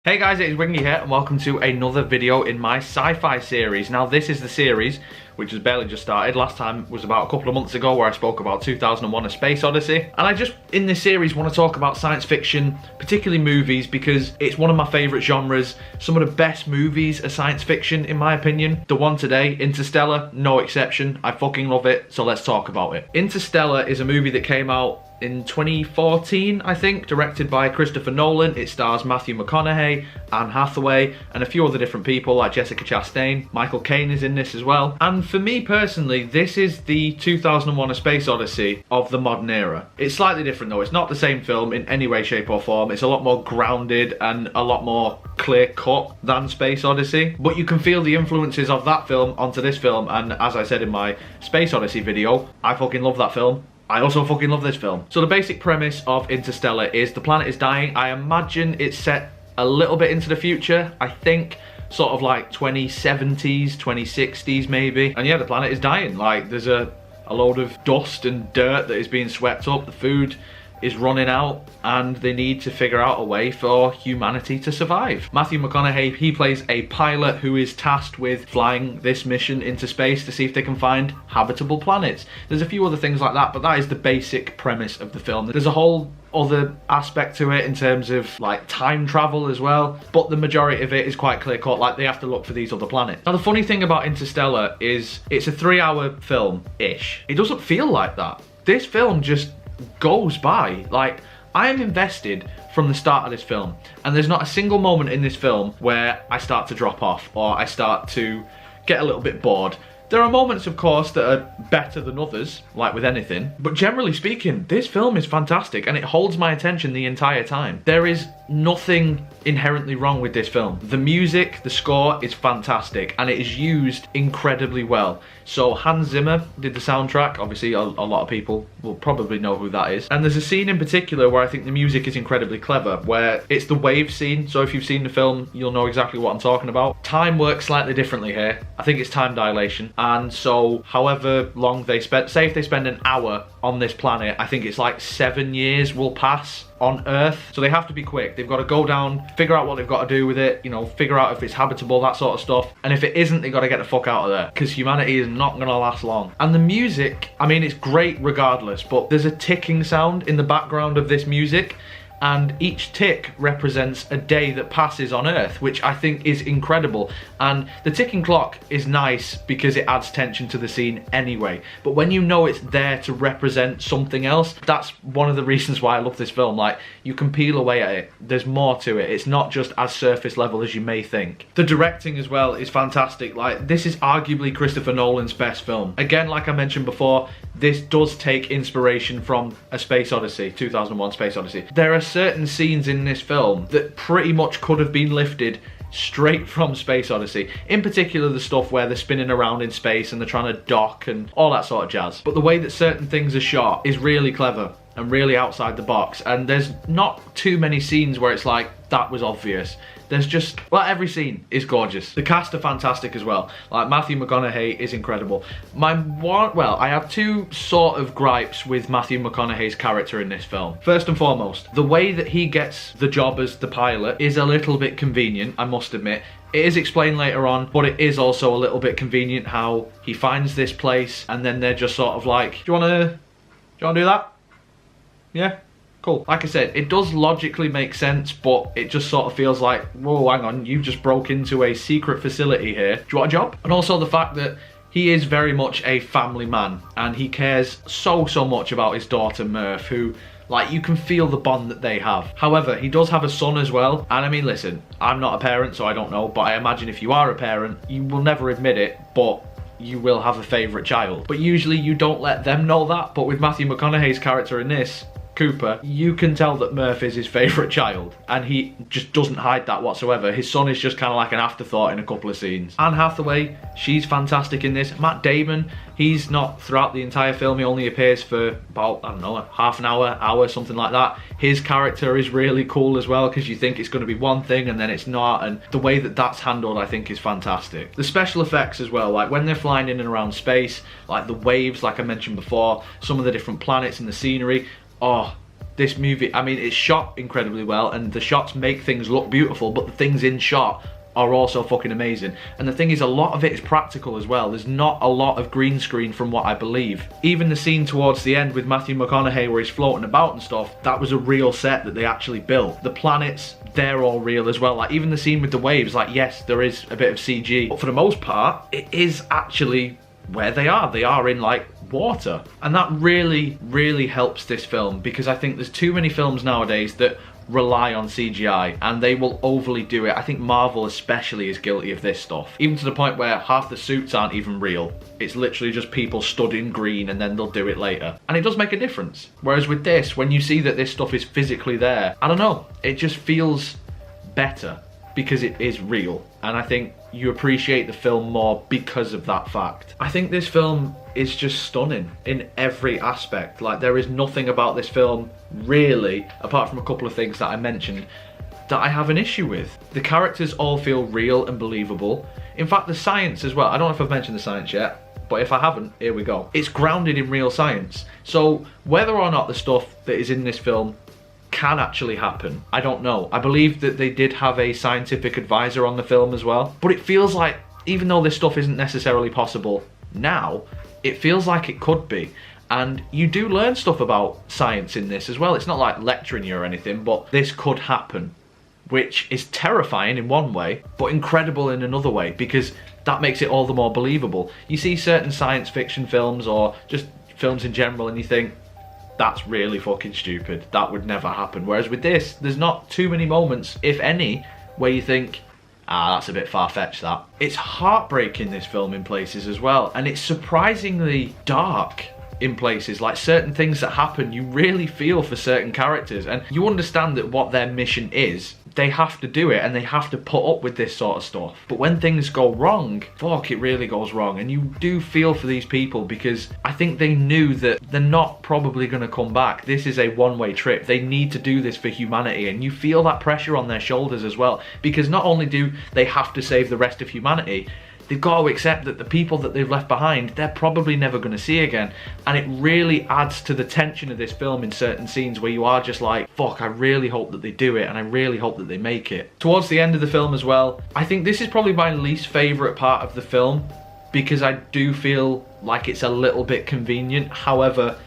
Hey guys, it is Wingy here and welcome to another video in my sci-fi series. Now this is the series which has barely just started. Last time was about a couple of months ago where I spoke about 2001 A Space Odyssey. And I just, in this series, want to talk about science fiction, particularly movies, because it's one of my favourite genres. Some of the best movies are science fiction in my opinion. The one today, Interstellar, no exception. I fucking love it, so let's talk about it. Interstellar is a movie that came out in 2014, I think, directed by Christopher Nolan. It stars Matthew McConaughey, Anne Hathaway, and a few other different people like Jessica Chastain. Michael Caine is in this as well. And for me personally, this is the 2001 A Space Odyssey of the modern era. It's slightly different though. It's not the same film in any way, shape or form. It's a lot more grounded and a lot more clear-cut than Space Odyssey. But you can feel the influences of that film onto this film, and as I said in my Space Odyssey video, I fucking love that film. I also fucking love this film. So the basic premise of Interstellar is the planet is dying. I imagine it's set a little bit into the future. I think sort of like 2070s, 2060s maybe. And yeah, the planet is dying. Like there's a load of dust and dirt that is being swept up. The food is running out and they need to figure out a way for humanity to survive. Matthew McConaughey, he plays a pilot who is tasked with flying this mission into space to see if they can find habitable planets. There's a few other things like that, but that is the basic premise of the film. There's a whole other aspect to it in terms of like time travel as well, but the majority of it is quite clear cut. Like they have to look for these other planets. Now the funny thing about Interstellar is it's a 3-hour film-ish. It doesn't feel like that. This film just goes by. Like I am invested from the start of this film, and there's not a single moment in this film where I start to drop off or I start to get a little bit bored. There are moments, of course, that are better than others, like with anything, but generally speaking, this film is fantastic and it holds my attention the entire time. There is nothing inherently wrong with this film. The music, the score is fantastic and it is used incredibly well. So Hans Zimmer did the soundtrack. Obviously a lot of people will probably know who that is. And there's a scene in particular where I think the music is incredibly clever, where it's the wave scene. So if you've seen the film, you'll know exactly what I'm talking about. Time works slightly differently here. I think it's time dilation. And so however long they spend, say if they spend an hour on this planet, I think it's like 7 years will pass on Earth. So they have to be quick. They've got to go down, figure out what they've got to do with it, you know, figure out if it's habitable, that sort of stuff. And if it isn't, they've got to get the fuck out of there, because humanity is not gonna last long. And the music, I mean, it's great regardless, but there's a ticking sound in the background of this music, and each tick represents a day that passes on Earth, which I think is incredible. And the ticking clock is nice because it adds tension to the scene anyway. But when you know it's there to represent something else, that's one of the reasons why I love this film. Like, you can peel away at it. There's more to it. It's not just as surface level as you may think. The directing as well is fantastic. Like, this is arguably Christopher Nolan's best film. Again, like I mentioned before, this does take inspiration from A Space Odyssey, 2001 Space Odyssey. There are certain scenes in this film that pretty much could have been lifted straight from Space Odyssey. In particular, the stuff where they're spinning around in space and they're trying to dock and all that sort of jazz. But the way that certain things are shot is really clever and really outside the box. And there's not too many scenes where it's like, that was obvious. There's just, well, every scene is gorgeous. The cast are fantastic as well. Like, Matthew McConaughey is incredible. I have two sort of gripes with Matthew McConaughey's character in this film. First and foremost, the way that he gets the job as the pilot is a little bit convenient, I must admit. It is explained later on, but it is also a little bit convenient how he finds this place and then they're just sort of like, do you wanna do that? Yeah? Cool. Like I said, it does logically make sense, but it just sort of feels like, whoa, hang on, you just broke into a secret facility here. Do you want a job? And also the fact that he is very much a family man and he cares so much about his daughter Murph, who, like, you can feel the bond that they have. However, he does have a son as well. And I mean, listen, I'm not a parent, so I don't know, but I imagine if you are a parent, you will never admit it, but you will have a favourite child. But usually you don't let them know that. But with Matthew McConaughey's character in this, Cooper, you can tell that Murph is his favourite child, and he just doesn't hide that whatsoever. His son is just kind of like an afterthought in a couple of scenes. Anne Hathaway, she's fantastic in this. Matt Damon, he's not throughout the entire film. He only appears for about, I don't know, half an hour, something like that. His character is really cool as well, because you think it's going to be one thing and then it's not, and the way that that's handled I think is fantastic. The special effects as well, like when they're flying in and around space, like the waves, like I mentioned before, some of the different planets and the scenery, oh, This movie, I mean, it's shot incredibly well and the shots make things look beautiful, but the things in shot are also fucking amazing. And the thing is, a lot of it is practical as well. There's not a lot of green screen from what I believe. Even the scene towards the end with Matthew McConaughey where he's floating about and stuff, that was a real set that they actually built. The planets, they're all real as well. Like even the scene with the waves, like yes, there is a bit of CG, but for the most part, it is actually where they are. They are in like water. And that really, really helps this film, because I think there's too many films nowadays that rely on CGI and they will overly do it. I think Marvel especially is guilty of this stuff, even to the point where half the suits aren't even real. It's literally just people stood in green and then they'll do it later, and it does make a difference. Whereas with this, when you see that this stuff is physically there, I don't know, it just feels better because it is real, and I think you appreciate the film more because of that fact. I think this film is just stunning in every aspect. Like there is nothing about this film really, apart from a couple of things that I mentioned, that I have an issue with. The characters all feel real and believable. In fact, the science as well. I don't know if I've mentioned the science yet, but if I haven't, here we go. It's grounded in real science. So whether or not the stuff that is in this film can actually happen, I don't know. I believe that they did have a scientific advisor on the film as well, but it feels like, even though this stuff isn't necessarily possible now, it feels like it could be. And you do learn stuff about science in this as well. It's not like lecturing you or anything, but this could happen, which is terrifying in one way, but incredible in another way, because that makes it all the more believable. You see certain science fiction films or just films in general and you think, that's really fucking stupid, that would never happen. Whereas with this, there's not too many moments, if any, where you think, ah, that's a bit far-fetched that. It's heartbreaking, this film, in places as well, and it's surprisingly dark in places. Like certain things that happen, you really feel for certain characters, and you understand that what their mission is, they have to do it and they have to put up with this sort of stuff. But when things go wrong, fuck, it really goes wrong, and you do feel for these people, because I think they knew that they're not probably going to come back. This is a one-way trip. They need to do this for humanity, and you feel that pressure on their shoulders as well, because not only do they have to save the rest of humanity, they've got to accept that the people that they've left behind, they're probably never going to see again. And it really adds to the tension of this film in certain scenes where you are just like, fuck, I really hope that they do it, and I really hope that they make it. Towards the end of the film as well, I think this is probably my least favourite part of the film, because I do feel like it's a little bit convenient. However,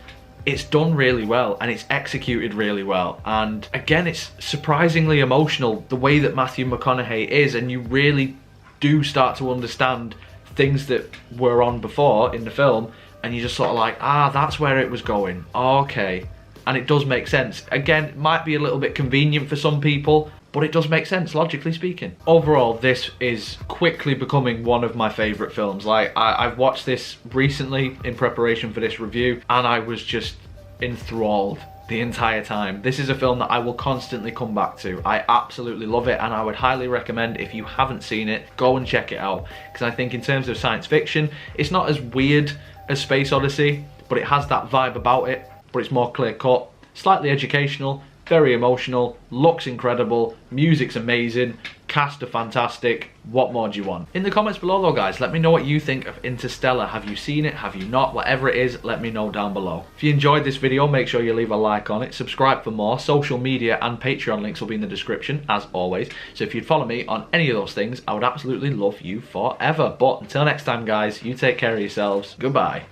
it's done really well and it's executed really well, and again, it's surprisingly emotional the way that Matthew McConaughey is, and you really do start to understand things that were on before in the film, and you're just sort of like, ah, that's where it was going, okay. And it does make sense. Again, it might be a little bit convenient for some people, but it does make sense, logically speaking. Overall, this is quickly becoming one of my favourite films. Like, I've watched this recently in preparation for this review, and I was just enthralled the entire time. This is a film that I will constantly come back to. I absolutely love it, and I would highly recommend, if you haven't seen it, go and check it out, because I think in terms of science fiction, it's not as weird as Space Odyssey, but it has that vibe about it, but it's more clear-cut, slightly educational, very emotional, looks incredible, music's amazing, cast are fantastic. What more do you want? In the comments below though, guys, let me know what you think of Interstellar. Have you seen it? Have you not? Whatever it is, let me know down below. If you enjoyed this video, make sure you leave a like on it, subscribe for more. Social media and Patreon links will be in the description, as always. So if you'd follow me on any of those things, I would absolutely love you forever. But until next time, guys, you take care of yourselves. Goodbye.